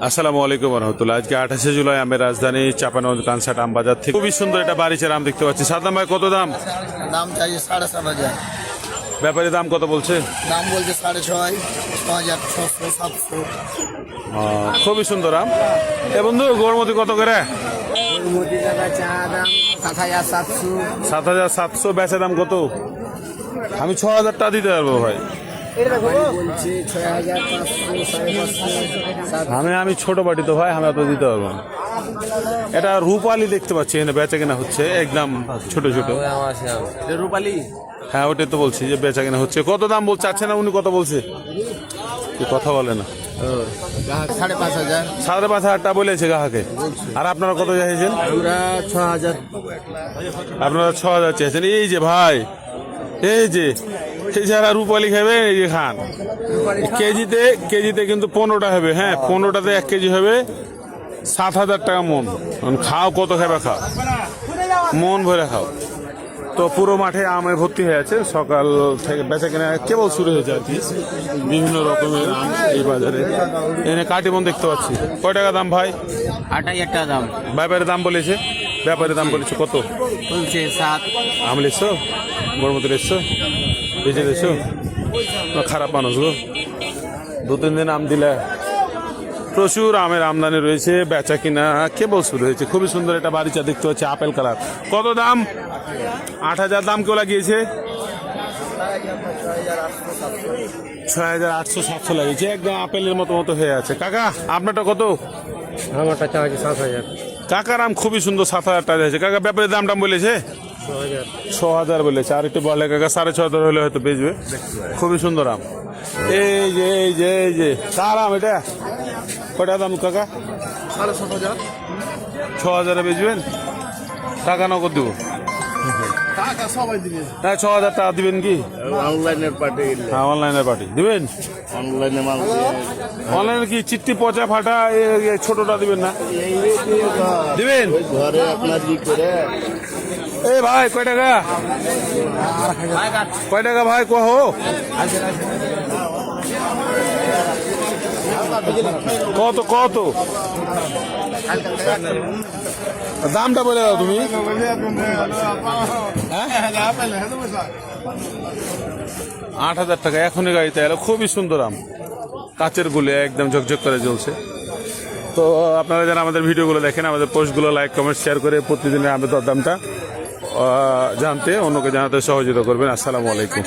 আসসালামু আলাইকুম রহমতুল্লাহ। আজকে 28শে জুলাই আমি রাজধানী চাঁপাইনবাবগঞ্জ কানসাট আম বাজার থেকে খুবই সুন্দর একটা বাড়িচার আম দেখতে পাচ্ছি। সাদ্দাম ভাই কত দাম? দাম চাইছে 7,500। ব্যাপারী দাম কত বলছে? দাম বলছে 6,500, 6,000, 600, 700। খুবই সুন্দর আম। এ বন্ধু গড়মতি কত করে? মোদি দাদা চা দাম 7,700। 7,700। বেচা দাম কত? আমি 6,000 টাকা দিতে পারবো ভাই। বলছে 6,500, 5,500। আমি ছোট বাটি তো ভাই, আমি অত দিতে পারবো না। এটা রূপালি দেখতে পাচ্ছি, এখানে বেচা কেনা হচ্ছে একদম ছোট ছোট। রূপালি। হ্যাঁ ওটাই তো বলছি যে বেচা কেনা হচ্ছে। কত দাম বলছে? আচ্ছা না উনি কত বলছে? কথা বলে না। 5,500। 5,500 টাকা বলেছে গ্রাহকে। আর আপনারা কত চাইছেন? আমরা 6,000। আপনারা 6,000 চেয়েছেন। এই যে ভাই, এই যে যারা রূপালি খাবে এই যে খান। কেজিতে কিন্তু 15টা হবে। হ্যাঁ 15টাতে 1 কেজি হবে 7,000 টাকা মন। খাও কত খাবে খাও, মন ভরে খাও। তো পুরো মাঠে আমে ভর্তি হয়ে আছে। সকাল থেকে বেচা কেনা কেবল শুরু হয়েছে আর কি। বিভিন্ন রকমের আম এই বাজারে। এখানে কাটিমন দেখতে পাচ্ছি। কয় টাকা দাম ভাই? 8,000 টাকা দাম। ব্যাপারের দাম বলেছে? ব্যাপারের দাম বলেছে কত? বলছে 7। আম লিখছো? গরমতে লিখছো? বেঁচে দিছো? খারাপ মানুষ গো। 2-3 দিন আম দিলে। প্রচুর আমের আমদানি রয়েছে, বেচা কিনা কেবল শুরু হয়েছে। খুবই সুন্দর একটা বাড়িচা দেখতে হচ্ছে, আপেল কালার। কত দাম? 8,000 দাম কেউ লাগিয়েছে? 6,800, 700 লাগিয়েছে। একদম আপেলের মতো মতো হয়ে আছে। কাকা আপনারটা কত? আমারটা চাইছে 7,000। কাকার আম খুবই সুন্দর, 7,000 টাকা দিয়েছে। কাকা ব্যাপারের দাম টাম বলেছে? 6,000 বলেছে। আর একটু বলে কাকা 6,500 হলে হয়তো বেচবে। খুবই সুন্দর আম। এই যে কার আম এটা? কয়টা দাম কাকা? 7,500। 6,000 বেচবেন? টাকা নগদ দেবো। টাকা সবাই দিবে। হ্যাঁ 6,000 টাকা দিবেন কি? অনলাইনের পার্টি। হ্যাঁ অনলাইনের পার্টি দিবেন। অনলাইনে মাল অনলাইনে কি চিঠি পচা ফাটা ছোটটা দিবেন না? দিবেন ঘরে আপনার কি করে। এ ভাই কয় টাকা? কয় টাকা ভাই কহো? কত কত দামটা বলে দাও তুমি। 8,000 টাকা এখনই গাড়িতে এলো। খুবই সুন্দর আম, কাচের গুলে একদম ঝকঝক করে জ্বলছে। তো আপনারা যারা আমাদের ভিডিওগুলো দেখেন, আমাদের পোস্টগুলো লাইক কমেন্ট শেয়ার করে প্রতিদিনের আমের দামটা জানতে অন্যকে জানাতে সহযোগিতা করবেন। আসসালামু আলাইকুম।